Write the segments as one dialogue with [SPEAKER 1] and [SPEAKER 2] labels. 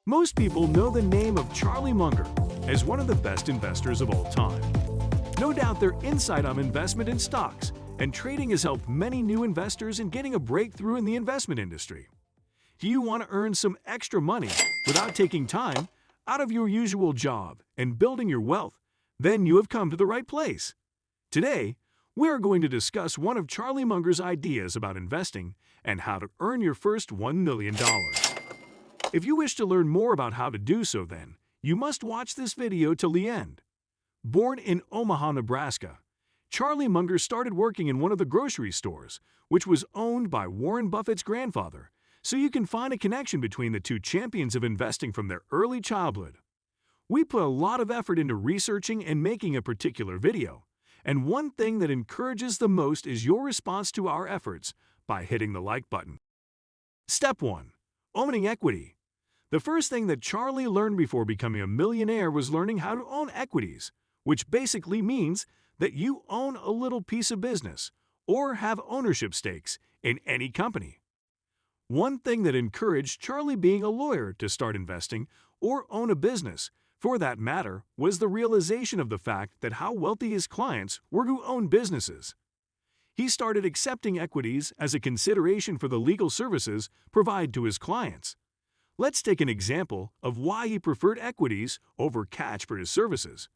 [SPEAKER 1] Most people know the name of Charlie Munger as one of the best investors of all time. No doubt their insight on investment in stocks and trading has helped many new investors in getting a breakthrough in the investment industry. Do you want to earn some extra money without taking time out of your usual job and building your wealth? Then you have come to the right place. Today, we are going to discuss one of Charlie Munger's ideas about investing and how to earn your first $1 million. If you wish to learn more about how to do so, then you must watch this video till the end. Born in Omaha, Nebraska, Charlie Munger started working in one of the grocery stores, which was owned by Warren Buffett's grandfather, so you can find a connection between the two champions of investing from their early childhood. We put a lot of effort into researching and making a particular video, and one thing that encourages the most is your response to our efforts by hitting the like button. Step 1. Owning equity. The first thing that Charlie learned before becoming a millionaire was learning how to own equities, which basically means that you own a little piece of business or have ownership stakes in any company. One thing that encouraged Charlie being a lawyer to start investing or own a business, for that matter, was the realization of the fact that how wealthy his clients were who owned businesses. He started accepting equities as a consideration for the legal services provided to his clients. Let's take an example of why he preferred equities over cash for his services.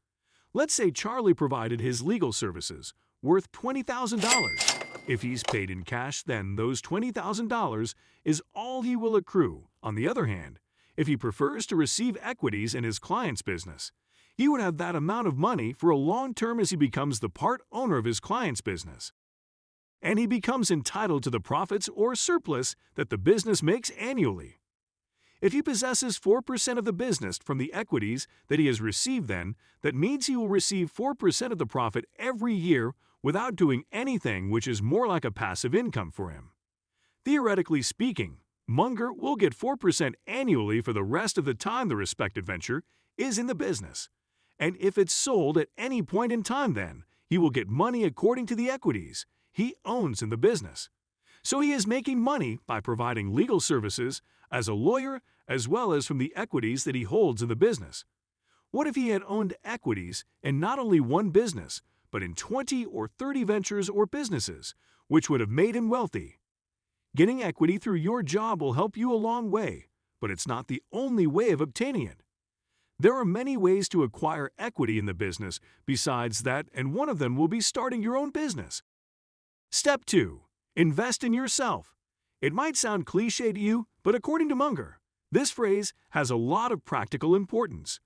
[SPEAKER 1] Let's say Charlie provided his legal services worth $20,000. If he's paid in cash, then those $20,000 is all he will accrue. On the other hand, if he prefers to receive equities in his client's business, he would have that amount of money for a long term as he becomes the part owner of his client's business. And he becomes entitled to the profits or surplus that the business makes annually. If he possesses 4% of the business from the equities that he has received, then that means he will receive 4% of the profit every year without doing anything, which is more like a passive income for him. Theoretically speaking, Munger will get 4% annually for the rest of the time the respective venture is in the business. And if it's sold at any point in time, then he will get money according to the equities he owns in the business. So he is making money by providing legal services as a lawyer as well as from the equities that he holds in the business. What if he had owned equities in not only one business, but in 20 or 30 ventures or businesses, which would have made him wealthy? Getting equity through your job will help you a long way, but it's not the only way of obtaining it. There are many ways to acquire equity in the business besides that, and one of them will be starting your own business. Step 2. Invest in yourself. It might sound cliché to you, but according to Munger, this phrase has a lot of practical importance.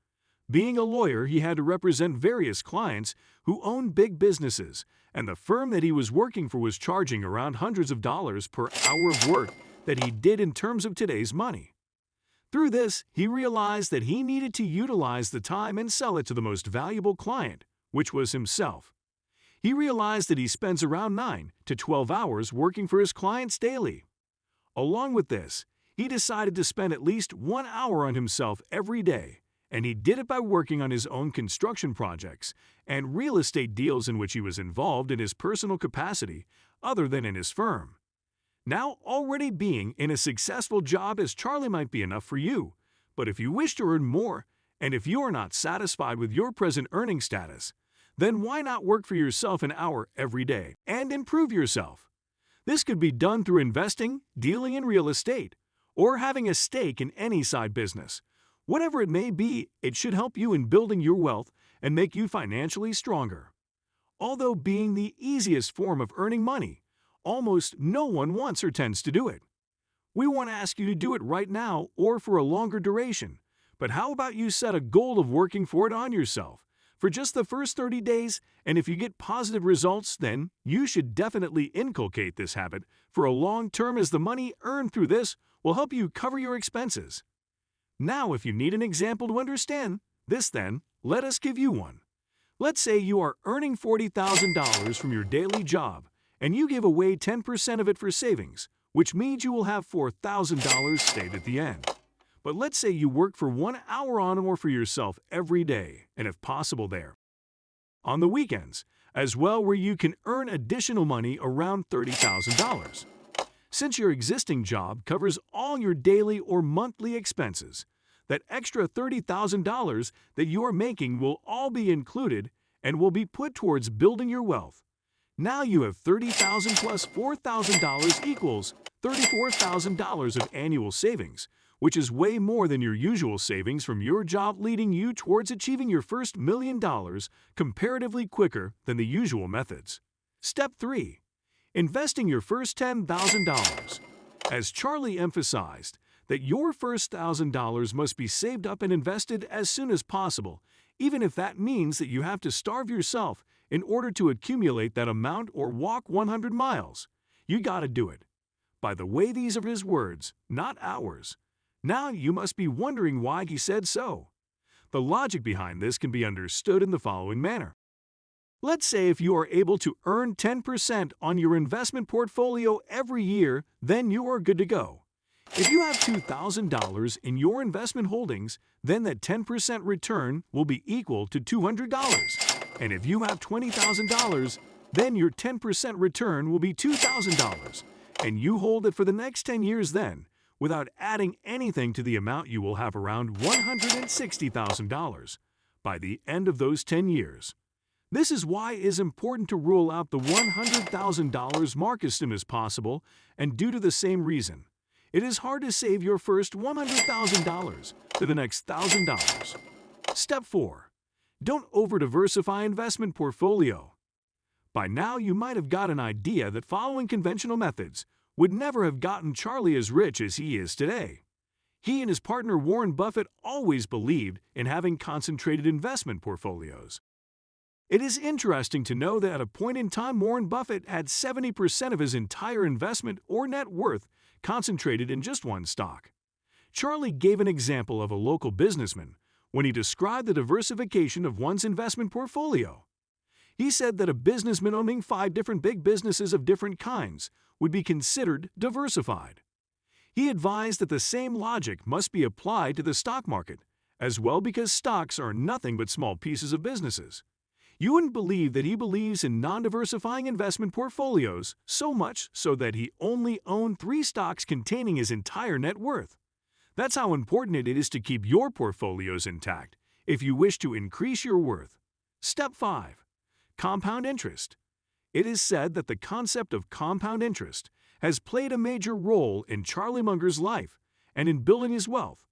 [SPEAKER 1] Being a lawyer, he had to represent various clients who owned big businesses, and the firm that he was working for was charging around hundreds of dollars per hour of work that he did in terms of today's money. Through this, he realized that he needed to utilize the time and sell it to the most valuable client, which was himself. He realized that he spends around 9 to 12 hours working for his clients daily. Along with this, he decided to spend at least 1 hour on himself every day, and he did it by working on his own construction projects and real estate deals in which he was involved in his personal capacity other than in his firm. Now, already being in a successful job as Charlie might be enough for you, but if you wish to earn more, and if you are not satisfied with your present earning status, then why not work for yourself an hour every day and improve yourself? This could be done through investing, dealing in real estate, or having a stake in any side business. Whatever it may be, it should help you in building your wealth and make you financially stronger. Although being the easiest form of earning money, almost no one wants or tends to do it. We want to ask you to do it right now or for a longer duration, but how about you set a goal of working for it on yourself for just the first 30 days, and if you get positive results, then you should definitely inculcate this habit for a long term, as the money earned through this will help you cover your expenses. Now, if you need an example to understand this, then let us give you one. Let's say you are earning $40,000 from your daily job, and you give away 10% of it for savings, which means you will have $4,000 saved at the end. But let's say you work for 1 hour on or for yourself every day, and if possible there, on the weekends, as well, where you can earn additional money around $30,000. Since your existing job covers all your daily or monthly expenses, that extra $30,000 that you are making will all be included and will be put towards building your wealth. Now you have $30,000 plus $4,000 equals $34,000 of annual savings, which is way more than your usual savings from your job, leading you towards achieving your first $1 million comparatively quicker than the usual methods. Step 3. Investing your first $10,000. As Charlie emphasized, that your first $1,000 must be saved up and invested as soon as possible, even if that means that you have to starve yourself in order to accumulate that amount or walk 100 miles. You gotta do it. By the way, these are his words, not ours. Now you must be wondering why he said so. The logic behind this can be understood in the following manner. Let's say if you are able to earn 10% on your investment portfolio every year, then you are good to go. If you have $2,000 in your investment holdings, then that 10% return will be equal to $200. And if you have $20,000, then your 10% return will be $2,000. And you hold it for the next 10 years then, without adding anything to the amount, you will have around $160,000 by the end of those 10 years. This is why it is important to rule out the $100,000 mark as soon as possible, and due to the same reason, it is hard to save your first $100,000 to the next $1,000. Step 4. Don't over-diversify investment portfolio. By now you might have got an idea that following conventional methods would never have gotten Charlie as rich as he is today. He and his partner Warren Buffett always believed in having concentrated investment portfolios. It is interesting to know that at a point in time Warren Buffett had 70% of his entire investment or net worth concentrated in just one stock. Charlie gave an example of a local businessman when he described the diversification of one's investment portfolio. He said that a businessman owning 5 different big businesses of different kinds would be considered diversified. He advised that the same logic must be applied to the stock market as well, because stocks are nothing but small pieces of businesses. You wouldn't believe that he believes in non-diversifying investment portfolios, so much so that he only owned 3 stocks containing his entire net worth. That's how important it is to keep your portfolios intact if you wish to increase your worth. Step 5. Compound interest. It is said that the concept of compound interest has played a major role in Charlie Munger's life and in building his wealth.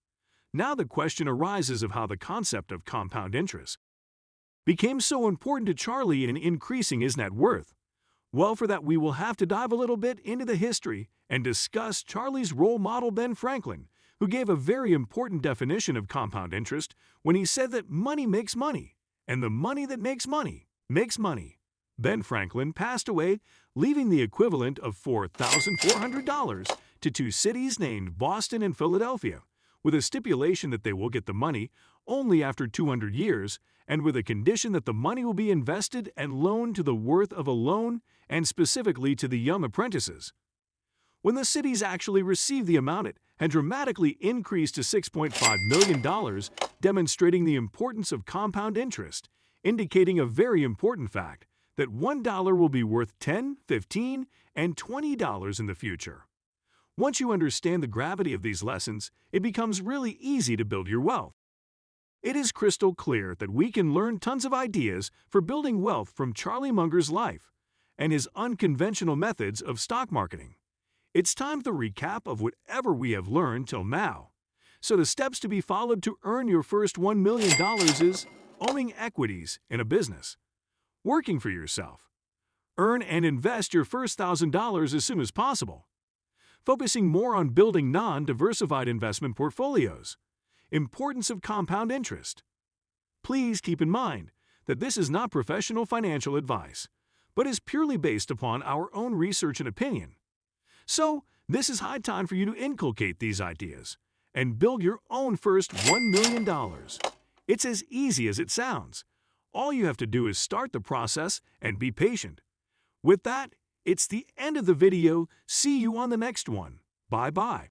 [SPEAKER 1] Now the question arises of how the concept of compound interest became so important to Charlie in increasing his net worth. Well, for that we will have to dive a little bit into the history and discuss Charlie's role model Ben Franklin, who gave a very important definition of compound interest when he said that money makes money, and the money that makes money makes money. Ben Franklin passed away, leaving the equivalent of $4,400 to 2 cities named Boston and Philadelphia, with a stipulation that they will get the money only after 200 years, and with a condition that the money will be invested and loaned to the worth of a loan, and specifically to the young apprentices. When the cities actually received the amount, it had dramatically increased to $6.5 million, demonstrating the importance of compound interest, indicating a very important fact that $1 will be worth $10, $15, and $20 in the future. Once you understand the gravity of these lessons, it becomes really easy to build your wealth. It is crystal clear that we can learn tons of ideas for building wealth from Charlie Munger's life and his unconventional methods of stock marketing. It's time for the recap of whatever we have learned till now. So the steps to be followed to earn your first $1 million is owning equities in a business, working for yourself, earn and invest your first $1,000 as soon as possible, focusing more on building non-diversified investment portfolios, importance of compound interest. Please keep in mind that this is not professional financial advice, but is purely based upon our own research and opinion. So, this is high time for you to inculcate these ideas and build your own first $1 million. It's as easy as it sounds. All you have to do is start the process and be patient. With that, it's the end of the video. See you on the next one. Bye-bye.